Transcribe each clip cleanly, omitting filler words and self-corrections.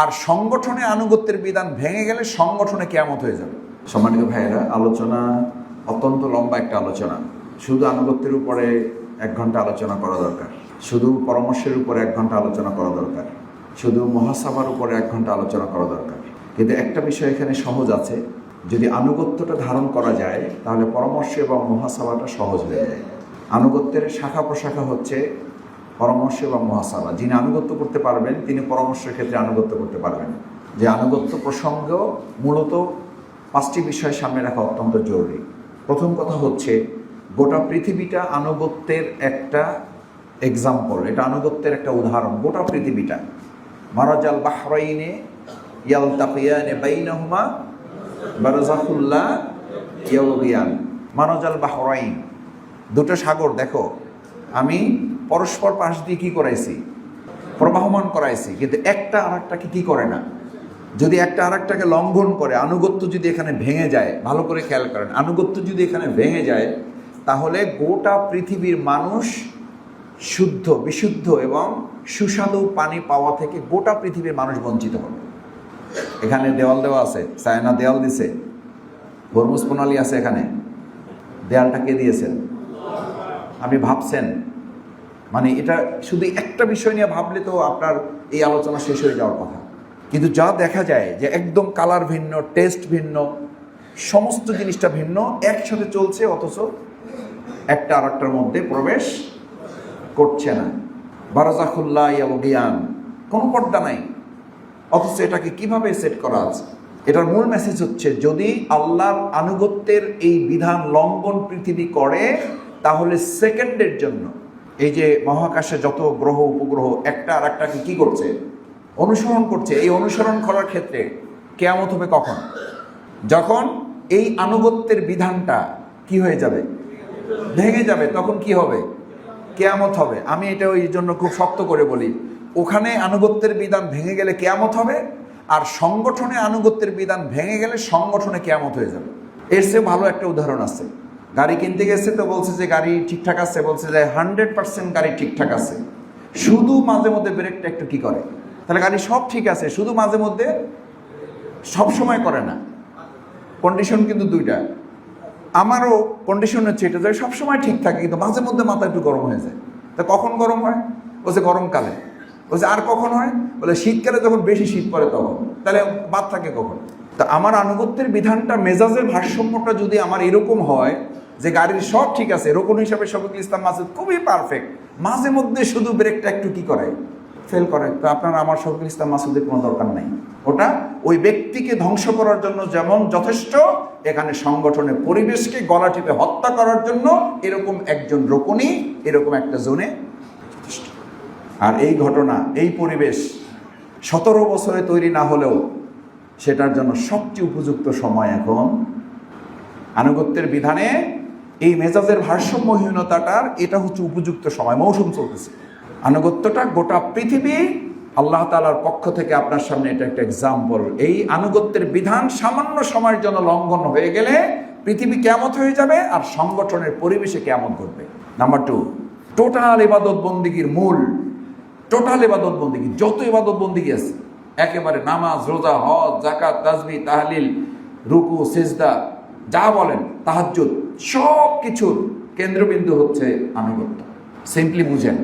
আর সংগঠনে আনুগত্যের বিধান ভেঙে গেলে সংগঠনে কিয়ামত হয়ে যাবে। সম্মানিত ভাইয়েরা, আলোচনা অত্যন্ত লম্বা একটা আলোচনা। শুধু আনুগত্যের উপরে 1 ঘন্টা আলোচনা করা দরকার, শুধু পরামর্শের উপরে 1 ঘন্টা আলোচনা করা দরকার, শুধু মুহাসাবার উপরে 1 ঘন্টা আলোচনা করা দরকার। কিন্তু একটা বিষয় এখানে সহজ আছে, যদি আনুগত্যটা ধারণ করা যায় তাহলে পরামর্শ এবং মুহাসাবাটা সহজ হয়ে যায়। আনুগত্যের শাখা প্রশাখা হচ্ছে পরামর্শ এবং মুহাসাবা। যিনি আনুগত্য করতে পারবেন তিনি পরামর্শের ক্ষেত্রে আনুগত্য করতে পারবেন। যে আনুগত্য প্রসঙ্গ মূলত 5টি বিষয় সামনে রাখা অত্যন্ত জরুরি। প্রথম কথা হচ্ছে, গোটা পৃথিবীটা আনুগত্যের একটা এক্সাম্পল, এটা আনুগত্যের একটা উদাহরণ। গোটা পৃথিবীটা মারাজাল বাহরাইনে ইয়ালতাকিয়ানে বাইনাহুমা বারযাখুল্লা ইয়াবগিয়ান। মারাজাল বাহরাইন, দুটো সাগর দেখো, আমি পরস্পর পাশ দিয়ে কি করাইছি, প্রবাহমান করাইছি, কিন্তু একটা আরেকটাকে কি করে না। যদি একটা আরেকটাকে লঙ্ঘন করে, আনুগত্য যদি এখানে ভেঙে যায়, ভালো করে খেয়াল করেন, আনুগত্য যদি এখানে ভেঙে যায় তাহলে গোটা পৃথিবীর মানুষ শুদ্ধ, বিশুদ্ধ এবং সুস্বাদু পানি পাওয়া থেকে গোটা পৃথিবীর মানুষ বঞ্চিত হবে। এখানে দেওয়াল দেওয়া আছে, চায়না দেওয়াল দিছে, হরমুজ প্রণালী আছে, এখানে দেয়ালটা কে দিয়েছেন? আপনি ভাবছেন, মানে এটা শুধু একটা বিষয় নিয়ে ভাবলে তো আপনার এই আলোচনা শেষ হয়ে যাওয়ার কথা। কিন্তু যা দেখা যায় যে একদম কালার ভিন্ন, টেস্ট ভিন্ন, সমস্ত জিনিসটা ভিন্ন, একসাথে চলছে, অথচ একটা আরেকটার মধ্যে প্রবেশ করছে না। বারযাখুল্লা ইয়াবগিয়ান, কোনো পর্দা নাই, অথচ এটাকে কিভাবে সেট করা আছে। এটার মূল মেসেজ হচ্ছে, যদি আল্লাহর আনুগত্যের এই বিধান লঙ্ঘন পৃথিবী করে তাহলে সেকেন্ডের জন্য এই যে মহাকাশে যত গ্রহ উপগ্রহ একটা আর একটাকে কি করছে, অনুসরণ করছে। এই অনুসরণ করার ক্ষেত্রে কিয়ামত হবে কখন? যখন এই আনুগত্যের বিধানটা কি হয়ে যাবে, ভেঙে যাবে, তখন কি হবে? কিয়ামত হবে। আমি এটা ওই জন্য খুব শক্ত করে বলি, ওখানে আনুগত্যের বিধান ভেঙে গেলে কিয়ামত হবে, আর সংগঠনে আনুগত্যের বিধান ভেঙে গেলে সংগঠনে কিয়ামত হয়ে যাবে। এর চেয়ে ভালো একটা উদাহরণ আছে। গাড়ি কিনতে গেছে তো বলছে যে গাড়ি ঠিকঠাক আছে, বলছে যে 100% গাড়ি ঠিকঠাক আছে, শুধু মাঝে মধ্যে ব্রেকটা একটু কি করে। তাহলে গাড়ি সব ঠিক আছে, শুধু মাঝে মধ্যে, সব সময় করে না। কন্ডিশন কিন্তু দুইটা। আমারও কন্ডিশন হচ্ছে এটা যে সবসময় ঠিক থাকে, কিন্তু মাঝে মধ্যে মাথা একটু গরম হয়ে যায়। তা কখন গরম হয়? বলছে গরমকালে। বলছে আর কখন হয়? বলে শীতকালে, যখন বেশি শীত পড়ে তখন। তাহলে বাদ থাকে কখন? তা আমার আনুগত্যের বিধানটা, মেজাজের ভারসাম্যটা যদি আমার এরকম হয় যে গাড়ির সব ঠিক আছে, রোকন হিসাবে শফিকুল ইসলাম মাসুদ খুবই পারফেক্ট, মাঝে মধ্যে শুধু ব্রেকটা একটু কি করে, ফেল করে, তো আপনার আমার শফিকুল ইসলাম মাসুদের কোনো দরকার নাই। ওটা ওই ব্যক্তিকে ধ্বংস করার জন্য যেমন যথেষ্ট, এখানে সংগঠনের পরিবেশকে গলা টিপে হত্যা করার জন্য এরকম একজন রোকনই, এরকম একটা জোনে যথেষ্ট। আর এই ঘটনা, এই পরিবেশ 17 বছরে তৈরি না হলেও সেটার জন্য সবচেয়ে উপযুক্ত সময় এখন। আনুগত্যের বিধানে এই মেজাজের ভারসাম্যহীনতাটার এটা হচ্ছে উপযুক্ত সময়, মৌসুম চলতেছে। আনুগত্যটা গোটা পৃথিবী আল্লাহ তাআলার পক্ষ থেকে আপনার সামনে এটা একটা এক্সাম্পল। এই আনুগত্যের বিধান সামান্য সময়ের জন্য লঙ্ঘন হয়ে গেলে পৃথিবী কিয়ামত হয়ে যাবে, আর সংগঠনের পরিবেশে কিয়ামত ঘটবে। নাম্বার 2, টোটাল ইবাদত বন্দিগির মূল, টোটাল ইবাদত বন্দিগি, যত ইবাদত বন্দিগি আছে একেবারে, নামাজ, রোজা, হজ, যাকাত, তাসবিহ, তাহলিল, রুকু, সিজদা, যা বলেন, তাহাজ্জুদ, সব কিছুর কেন্দ্রবিন্দু হচ্ছে আনুগত্য। সিম্পলি বুঝেন,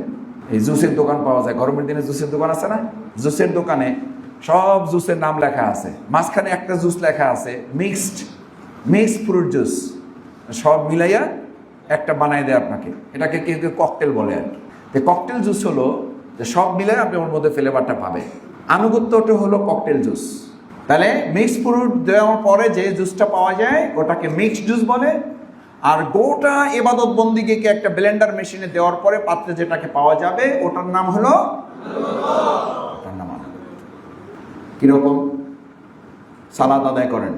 এই জুসের দোকান পাওয়া যায়, গরমের দিনে জুসের দোকান আছে না, জুসের দোকানে সব জুসের নাম লেখা আছে, মাঝখানে একটা জুস লেখা আছে মিক্সড ফ্রুট জুস, সব মিলাইয়া একটা বানাই দেয় আপনাকে। এটাকে কেউ কেউ ককটেল বলে। আর কি ককটেল জুস হলো যে সব মিলাই আপনি ওর মধ্যে ফ্লেভারটা পাবেন। আনুগত্যটা হলো ককটেল জুস। তাহলে মিক্সড ফ্রুট দেওয়ার পরে যে জুসটা পাওয়া যায় ওটাকে মিক্সড জুস বলে, আর গোটা ইবাদত বন্দিগিকে একটা ব্লেন্ডার মেশিনে দেওয়ার পরে পাত্রে যেটাকে পাওয়া যাবে ওটার নাম হলো, ওটার নাম কিরকম? সালাত আদায় করেন,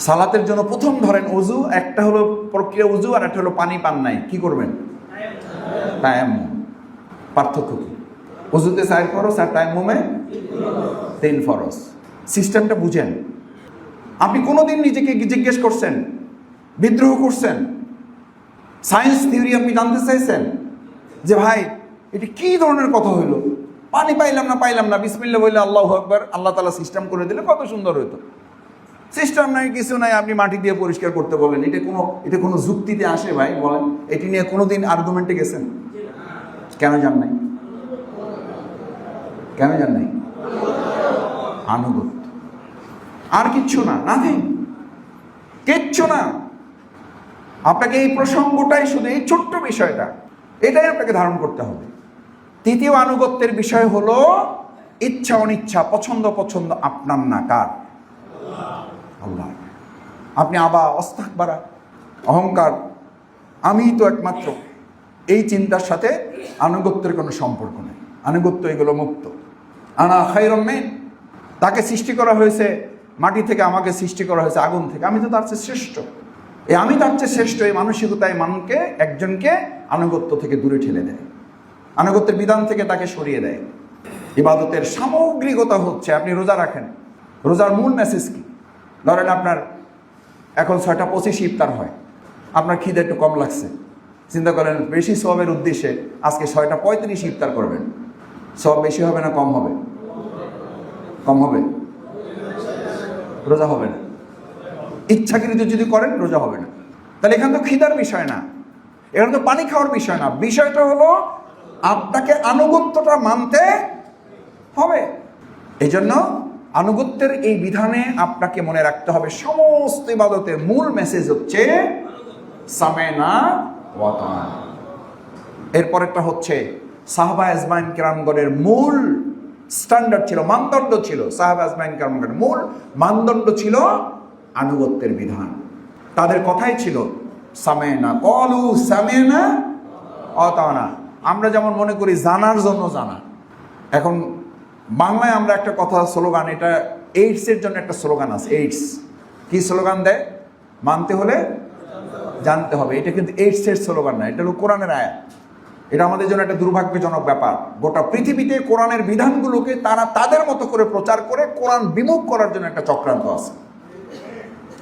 সালাতের জন্য প্রথম ধরেন ওযু, একটা হলো প্রক্রিয়া ওযু, আর একটা হলো পানি পান নাই, কি করবেন? তায়াম্মুম। পার্থক্য কি? ওযুতে 4 ফরজ আর তায়াম্মুমে 3 ফরজ। সিস্টেমটা বুঝেন। আপনি কোনোদিন নিজেকে জিজ্ঞেস করছেন, বিদ্রোহ করছেন, সায়েন্স থিওরি আপনি জানতে চাইছেন যে ভাই এটা কি ধরনের কথা হইলো, পানি পাইলাম না বিসমিল্লাহ বললে আল্লাহু আকবার, আল্লাহ তাআলা সিস্টেম করে দিলে কত সুন্দর হতো। সিস্টেম নাই, কিছু নাই, আপনি মাটি দিয়ে পরিষ্কার করতে বলেন, এটা কোনো যুক্তিতে আসে ভাই? বলেন, এটি নিয়ে কোনোদিন আর্গুমেন্টে গেছেন? কেন যান নাই? আনুগত্য, আর কিচ্ছু না, নাথিং, কিচ্ছু না। আপনাকে এই প্রসঙ্গটাই, শুধু এই ছোট্ট বিষয়টা, এটাই আপনাকে ধারণ করতে হবে। তৃতীয় আনুগত্যের বিষয় হলো ইচ্ছা অনিচ্ছা, পছন্দ আপনার না, কার? আল্লাহ। আপনি অস্তাকবারা, অহংকার, আমিই তো একমাত্র, এই চিন্তার সাথে আনুগত্যের কোনো সম্পর্ক নেই। আনুগত্য এগুলো মুক্ত। আনা খায়রুম মিন, তাকে সৃষ্টি করা হয়েছে মাটি থেকে, আমাকে সৃষ্টি করা হয়েছে আগুন থেকে, আমি তো তার চেয়ে শ্রেষ্ঠ। আমি তার চেয়ে শ্রেষ্ঠ, এই মানসিকতায় একজনকে আনুগত্য থেকে দূরে ঠেলে দেয়, আনুগত্যের বিধান থেকে তাকে সরিয়ে দেয়। ইবাদতের সামগ্রিকতা হচ্ছে, আপনি রোজা রাখেন, রোজার মূল মেসেজ কি? ধরেন আপনার এখন 6:25 ইফতার হয়, আপনার খিদে একটু কম লাগছে, চিন্তা করেন বেশি সওয়াবের উদ্দেশ্যে আজকে 6:35 ইফতার করবেন, সওয়াব বেশি হবে না কম হবে? কম হবে, রোজা হবে না। ইচ্ছাকৃত যদি করেন রোজা হবে না। তাহলে এখানে তো খিদার বিষয় না, এখানে তো পানি খাওয়ার বিষয় না, বিষয়টা হলো আপনাকে আনুগত্যটা মানতে হবে। এই জন্য আনুগত্যের এই বিধানে আপনাকে মনে রাখতে হবে, সমস্ত ইবাদতের মূল মেসেজ হচ্ছে সামেনা ওয়া তাআনা। এরপরেরটা হচ্ছে সাহাবা আজমাইন কেরামগণের মূল স্ট্যান্ডার্ড ছিল, মানদণ্ড ছিল, সাহাবা আজমাইন কেরামগণের মূল মানদণ্ড ছিল আনুগত্যের বিধান। তাদের কথাই ছিল সামেনা, ক্বালু সামেনা ওয়া তাআনা। আমরা যেমন মনে করি জানার জন্য জানা, এখন বাংলায় আমরা একটা কথা স্লোগান, এটা এইডসের জন্য একটা স্লোগান আছে। এইডস কি স্লোগান দেয়? মানতে হলে জানতে হবে। এটা কিন্তু এইডসের স্লোগান না, এটা হলো কোরআনের আয়াত। এটা আমাদের জন্য একটা দুর্ভাগ্যজনক ব্যাপার। গোটা পৃথিবীতে কোরআনের বিধানগুলোকে তারা তাদের মতো করে প্রচার করে কোরআন বিমুখ করার জন্য একটা চক্রান্ত আছে।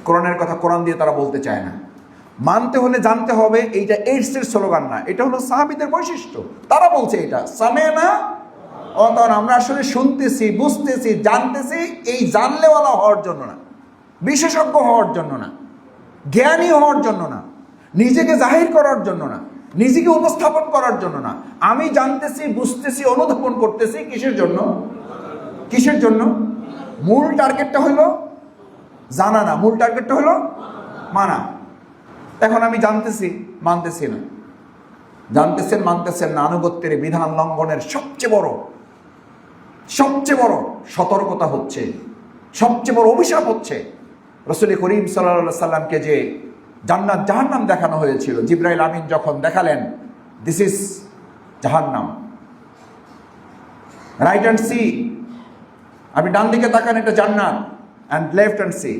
কোরআনের কথা কোরআন দিয়ে তারা বলতে চায় না। মানতে হলে জানতে হবে, এইটা এইডসের স্লোগান না, এটা হলো সাহাবীদের বৈশিষ্ট্য। তারা বলছে এটা সামেনা ওয়া তাআনা। আমরা আসলে শুনতেছি, বুঝতেছি, জানতেছি, এই জানলেওয়ালা হওয়ার জন্য না, বিশেষজ্ঞ হওয়ার জন্য না, জ্ঞানী হওয়ার জন্য না, নিজেকে জাহির করার জন্য না, নিজেকে উপস্থাপন করার জন্য না। আমি জানতেছি, বুঝতেছি, অনুধাবন করতেছি, কিসের জন্য? কিসের জন্য? মূল টার্গেটটা হলো জানা না, মূল টার্গেটটা হলো মানা। এখন আমি জানতেছি, মানতেছি না, জানতেছেন মানতেছেন না। আনুগত্যের বিধান লঙ্ঘনের সবচেয়ে বড় সতর্কতা হচ্ছে, সবচেয়ে বড় অভিশাপ হচ্ছে, রাসূল করিম সাল্লাল্লাহু আলাইহি সাল্লামকে যে জান্নাত জাহান্নাম দেখানো হয়েছিল, জিবরাইল আমিন যখন দেখালেন দিস ইজ জাহান্নাম, রাইট হ্যান্ড সি, আপনি ডান দিকে তাকান এটা জান্নাত, অ্যান্ড লেফট হ্যান্ড সি,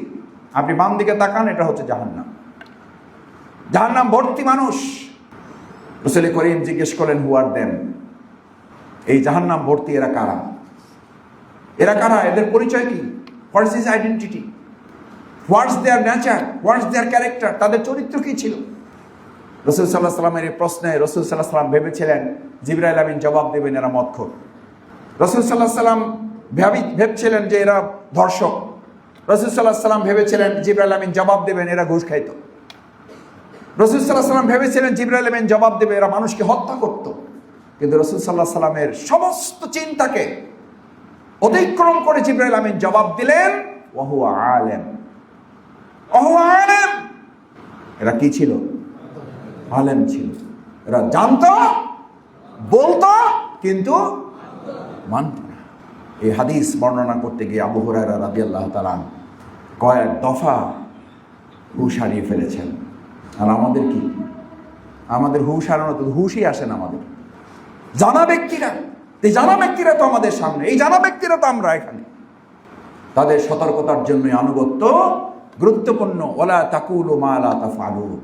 আপনি বাম দিকে তাকান এটা হচ্ছে জাহান্নাম। জাহান্নাম ভর্তি মানুষ। রাসূল করিম জিজ্ঞেস করলেন হু আর দেম, এই জাহান্নাম ভর্তি এরা কারা? এরা কারা? এদের পরিচয় কি? What is his identity? What's their nature? What's their character? তাদের চরিত্র কি ছিল? রাসূল সাল্লাল্লাহু আলাইহি সাল্লামের এই প্রশ্নে রাসূল সাল্লাল্লাহু আলাইহি সাল্লাম ভেবেছিলেন জিবরাইল আমিন জবাব দেবেন এরা মদখোর। রাসূল সাল্লাল্লাহু আলাইহি সাল্লাম ভেবেছিলেন যে এরা ধর্ষক। রাসূল সাল্লাল্লাহু আলাইহি সাল্লাম ভেবেছিলেন জিবরাইল আমিন জবাব দেবেন এরা ঘুষ খাইত। রাসূল সাল্লাল্লাহু আলাইহি সাল্লাম ভেবেছিলেন জিবরাইল আমিন জবাব দেবে এরা মানুষকে হত্যা করত। কিন্তু রাসূল সাল্লাল্লাহু আলাইহি সাল্লামের সমস্ত চিন্তাকে অতিক্রম করে জিবরাইল আমিন জবাব দিলেন ওয়া হুয়া আলেম। এরা কি ছিল? আলেম ছিল। এরা জানতো, বলতো, কিন্তু মানত না। এই হাদিস বর্ণনা করতে গিয়ে আবু হুরায়রা রাদিয়াল্লাহু তাআলা কয়েক দফা হুঁশ হারিয়ে ফেলেছেন। আর আমাদের কি? আমাদের হুঁশ হারানো তো হুঁশই আসে না আমাদের। জানা ব্যক্তিরা, এই জানা ব্যক্তিরা তো আমাদের সামনে, এই জানা ব্যক্তিরা তো আমরা এখানে। তাদের সতর্কতার জন্য আনুগত্য গুরুত্বপূর্ণ। ওয়ালা তাকুলু মা লা তাফআলুন।